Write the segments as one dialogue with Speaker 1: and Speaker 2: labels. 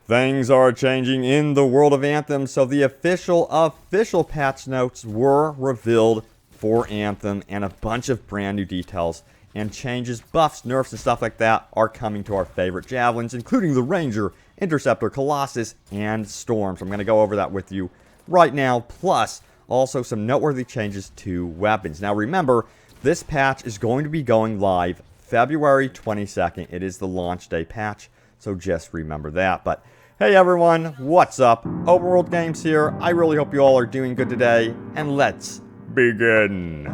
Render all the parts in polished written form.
Speaker 1: Things are changing in the world of Anthem, so the official patch notes were revealed for Anthem, and a bunch of brand new details and changes, buffs, nerfs, and stuff like that are coming to our favorite javelins, including the Ranger, Interceptor, Colossus, and Storm. So I'm going to go over that with you right now, plus also some noteworthy changes to weapons. Now remember, this patch is going to be going live February 22nd. It is the launch day patch, so just remember that. But hey everyone, what's up? Overworld Games here. I really hope you all are doing good today, and let's begin.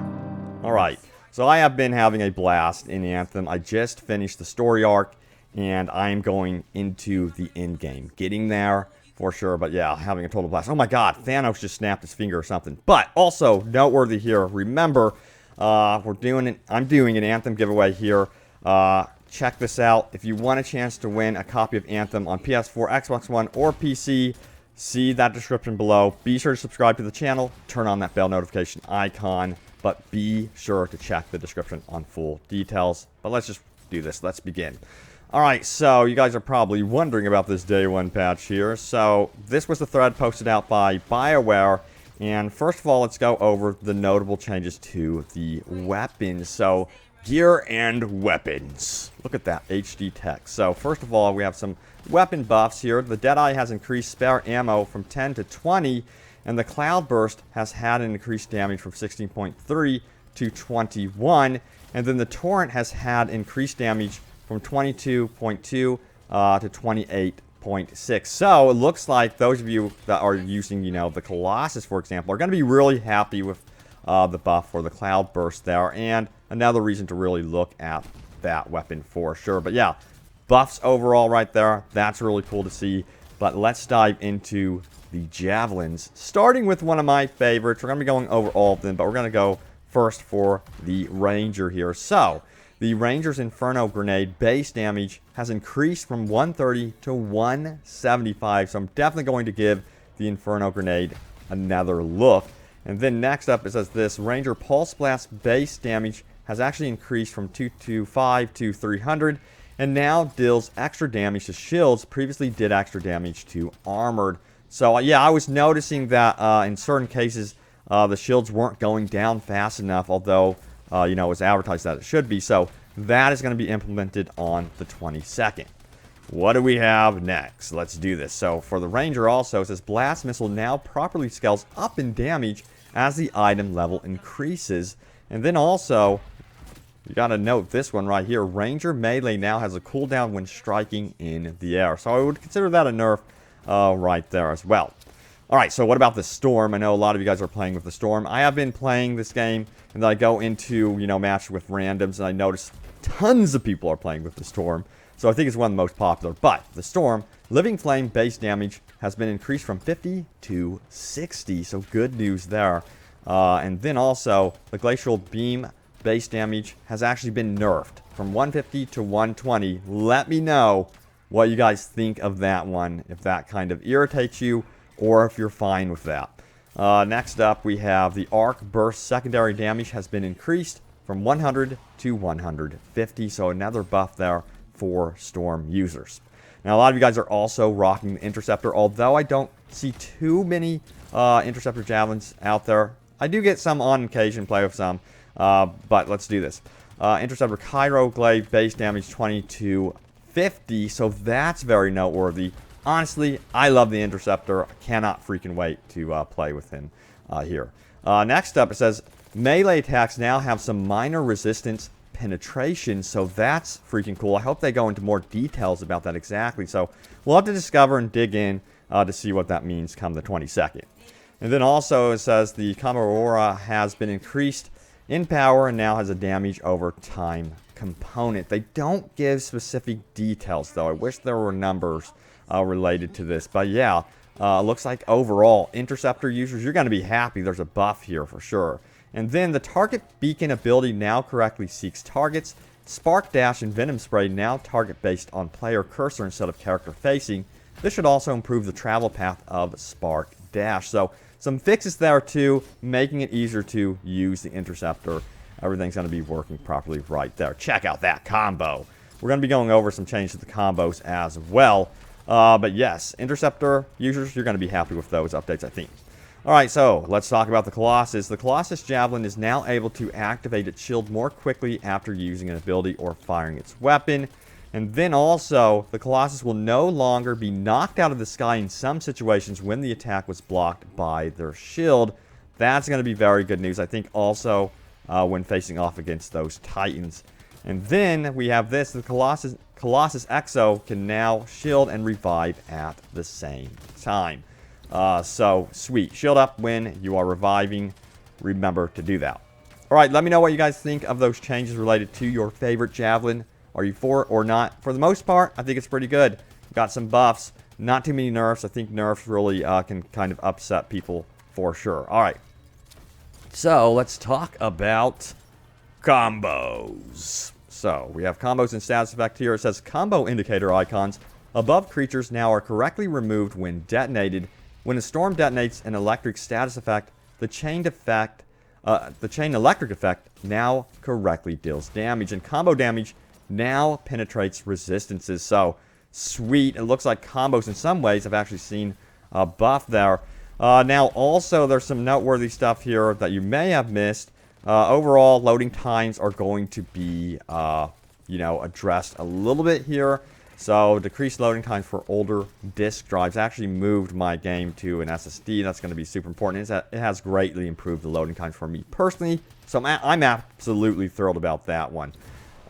Speaker 1: Alright, so I have been having a blast in Anthem. I just finished the story arc, and I am going into the end game. Getting there for sure, but yeah, having a total blast. Oh my god, Thanos just snapped his finger or something. But also, noteworthy here, remember, I'm doing an Anthem giveaway here. Check this out. If you want a chance to win a copy of Anthem on PS4, Xbox One, or PC, see that description below. Be sure to subscribe to the channel, turn on that bell notification icon, but be sure to check the description on full details. But let's just do this. Let's begin. Alright, so you guys are probably wondering about this day one patch here. So this was the thread posted out by Bioware. And first of all, let's go over the notable changes to the weapons. So gear and weapons. Look at that HD text. So first of all, we have some weapon buffs here. The Deadeye has increased spare ammo from 10 to 20, and the Cloudburst has had an increased damage from 16.3 to 21, and then the Torrent has had increased damage from 22.2 to 28.6. So it looks like those of you that are using, the Colossus, for example, are going to be really happy with the buff for the Cloudburst there, and another reason to really look at that weapon for sure. But yeah, buffs overall right there. That's really cool to see. But let's dive into the Javelins, starting with one of my favorites. We're going to be going over all of them, but we're going to go first for the Ranger here. So the Ranger's Inferno Grenade base damage has increased from 130 to 175. So I'm definitely going to give the Inferno Grenade another look. And then next up, it says this Ranger Pulse Blast base damage has actually increased from 225 to 300, and now deals extra damage to shields. Previously did extra damage to armored. So yeah, I was noticing that in certain cases, the shields weren't going down fast enough, although, it was advertised that it should be. So that is going to be implemented on the 22nd. What do we have next? Let's do this. So for the Ranger also, it says Blast Missile now properly scales up in damage as the item level increases. And then also, you got to note this one right here. Ranger Melee now has a cooldown when striking in the air. So I would consider that a nerf right there as well. Alright, so what about the Storm? I know a lot of you guys are playing with the Storm. I have been playing this game, and then I go into, match with randoms, and I notice tons of people are playing with the Storm. So I think it's one of the most popular. But the Storm, Living Flame base damage has been increased from 50 to 60. So good news there. And then also, the Glacial Beam base damage has actually been nerfed from 150 to 120. Let me know what you guys think of that one, if that kind of irritates you, or if you're fine with that. Next up, we have the Arc Burst secondary damage has been increased from 100 to 150. So another buff there for Storm users. Now, a lot of you guys are also rocking the Interceptor, although I don't see too many Interceptor Javelins out there. I do get some on occasion, play with some, but let's do this. Interceptor Gyroglaive base damage 20 to 50, so that's very noteworthy. Honestly, I love the Interceptor. I cannot freaking wait to play with him here. Next up, it says melee attacks now have some minor resistance penetration, so that's freaking cool. I hope they go into more details about that exactly. So we'll have to discover and dig in to see what that means come the 22nd. And then also it says the Combo Aura has been increased in power and now has a damage over time component. They don't give specific details though. I wish there were numbers related to this. But yeah, looks like overall Interceptor users, you're going to be happy. There's a buff here for sure. And then the Target Beacon ability now correctly seeks targets. Spark Dash and Venom Spray now target based on player cursor instead of character facing. This should also improve the travel path of Spark Dash. So some fixes there too, making it easier to use the Interceptor. Everything's going to be working properly right there. Check out that combo. We're going to be going over some changes to the combos as well. But yes, interceptor users, you're going to be happy with those updates, I think. Alright, so let's talk about the Colossus. The Colossus Javelin is now able to activate its shield more quickly after using an ability or firing its weapon. And then also, the Colossus will no longer be knocked out of the sky in some situations when the attack was blocked by their shield. That's going to be very good news, I think, also when facing off against those Titans. And then we have this, the Colossus Exo can now shield and revive at the same time. So, sweet. Shield up when you are reviving. Remember to do that. Alright, let me know what you guys think of those changes related to your favorite Javelin. Are you for it or not? For the most part, I think it's pretty good. Got some buffs. Not too many nerfs. I think nerfs really can kind of upset people for sure. Alright. So, let's talk about combos. So, we have combos and status effect here. It says combo indicator icons above creatures now are correctly removed when detonated. When a storm detonates an electric status effect, the chain electric effect now correctly deals damage. And combo damage now penetrates resistances. So, sweet. It looks like combos in some ways have actually seen a buff there. Now, also, there's some noteworthy stuff here that you may have missed. Overall, loading times are going to be, addressed a little bit here. So, decreased loading times for older disk drives actually moved my game to an SSD. That's going to be super important. It has greatly improved the loading times for me personally. So, I'm absolutely thrilled about that one.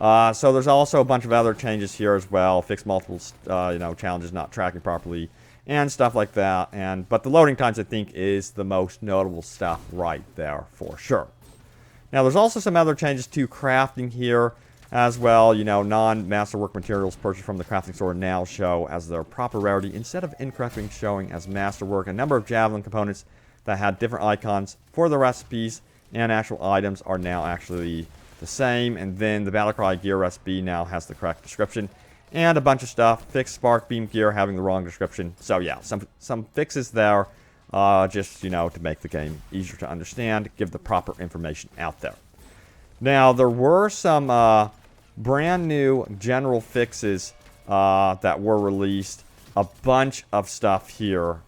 Speaker 1: So, there's also a bunch of other changes here as well. Fix multiple, challenges not tracking properly and stuff like that. But the loading times, I think, is the most notable stuff right there for sure. Now, there's also some other changes to crafting here as well. Non-masterwork materials purchased from the crafting store now show as their proper rarity instead of incorrectly showing as masterwork. A number of Javelin components that had different icons for the recipes and actual items are now actually the same. And then the Battlecry gear recipe now has the correct description. And a bunch of stuff. Fixed spark beam gear having the wrong description. So yeah, some fixes there. Just, to make the game easier to understand, give the proper information out there. Now, there were some brand new general fixes that were released. A bunch of stuff here.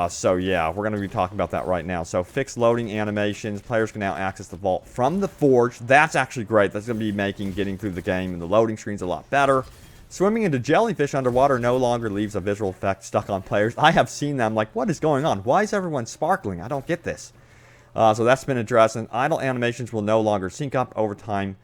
Speaker 1: So, yeah, we're going to be talking about that right now. So, fixed loading animations. Players can now access the vault from the forge. That's actually great. That's going to be making getting through the game and the loading screens a lot better. Swimming into jellyfish underwater no longer leaves a visual effect stuck on players. I have seen them like, what is going on? Why is everyone sparkling? I don't get this. So that's been addressed. And idle animations will no longer sync up over time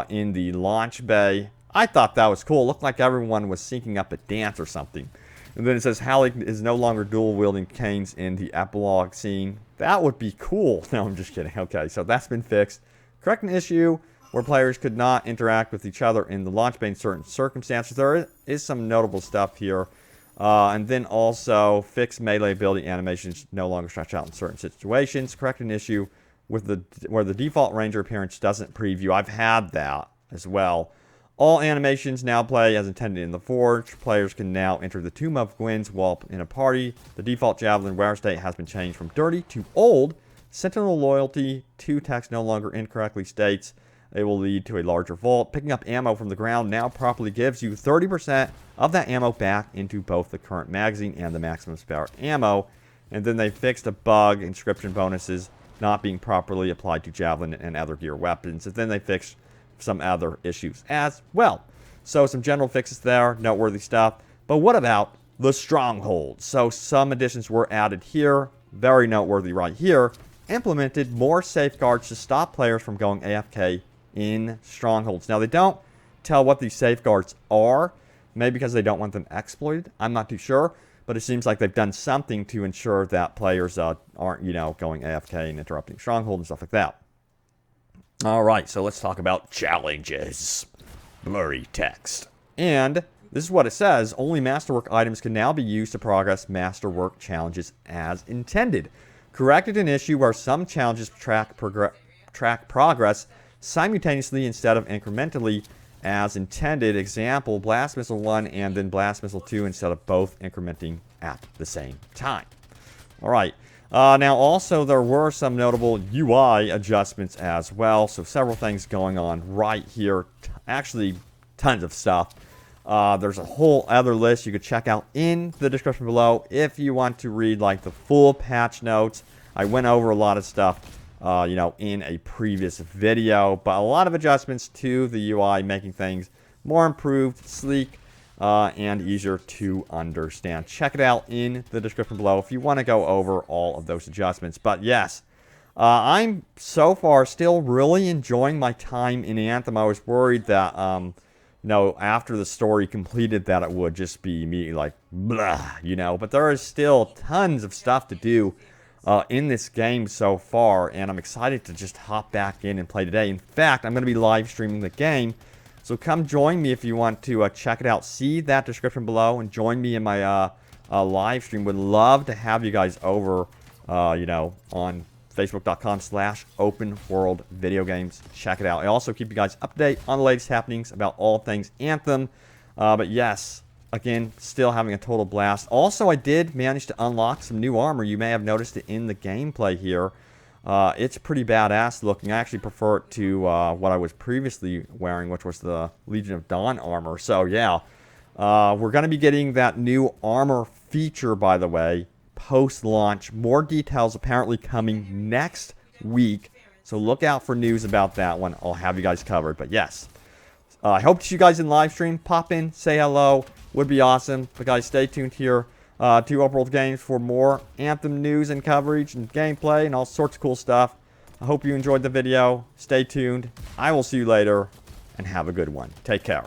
Speaker 1: in the launch bay. I thought that was cool. It looked like everyone was syncing up a dance or something. And then it says Hallie is no longer dual-wielding canes in the epilogue scene. That would be cool. No, I'm just kidding. Okay, so that's been fixed. Correct an issue where players could not interact with each other in the launch bay in certain circumstances. There is some notable stuff here. And then also, fixed melee ability animations no longer stretch out in certain situations. Correct an issue with where the default ranger appearance doesn't preview. I've had that as well. All animations now play as intended in the Forge. Players can now enter the Tomb of Gwyn's while in a party. The default Javelin wear state has been changed from dirty to old. Sentinel loyalty to text no longer incorrectly states it will lead to a larger vault. Picking up ammo from the ground now properly gives you 30% of that ammo back into both the current magazine and the maximum spare ammo. And then they fixed a bug, inscription bonuses not being properly applied to Javelin and other gear weapons. And then they fixed some other issues as well. So some general fixes there, noteworthy stuff. But what about the Stronghold? So some additions were added here, very noteworthy right here. Implemented more safeguards to stop players from going AFK in Strongholds. Now, they don't tell what these safeguards are, maybe because they don't want them exploited. I'm not too sure, but it seems like they've done something to ensure that players aren't, going AFK and interrupting Stronghold and stuff like that. All right, so let's talk about challenges. Blurry text. And this is what it says. Only Masterwork items can now be used to progress Masterwork challenges as intended. Corrected an issue where some challenges track progress simultaneously instead of incrementally as intended. Example, Blast Missile 1 and then Blast Missile 2 instead of both incrementing at the same time. All right. Now, also, there were some notable UI adjustments as well. So, several things going on right here. Actually, tons of stuff. There's a whole other list you could check out in the description below if you want to read like the full patch notes. I went over a lot of stuff, you know, in a previous video, but a lot of adjustments to the UI, making things more improved, sleek, and easier to understand. Check it out in the description below if you want to go over all of those adjustments. But yes, I'm so far still really enjoying my time in Anthem. I was worried that, you know, after the story completed that it would just be immediately like, blah, you know. But there is still tons of stuff to do in this game so far, and I'm excited to just hop back in and play today. In fact, I'm going to be live streaming the game, so come join me if you want to check it out. See that description below and join me in my live stream. Would love to have you guys over, you know, on facebook.com/openworldvideogames. Check it out. I also keep you guys update on the latest happenings about all things Anthem. But yes, again, still having a total blast. Also, I did manage to unlock some new armor. You may have noticed it in the gameplay here. It's pretty badass looking. I actually prefer it to what I was previously wearing, which was the Legion of Dawn armor. So yeah, we're going to be getting that new armor feature, by the way, post-launch. More details apparently coming next week, so look out for news about that one. I'll have you guys covered. But yes, I hope to see you guys in live stream. Pop in, say hello, would be awesome. But guys, stay tuned here to Open World Games for more Anthem news and coverage and gameplay and all sorts of cool stuff. I hope you enjoyed the video. Stay tuned. I will see you later, and have a good one. Take care.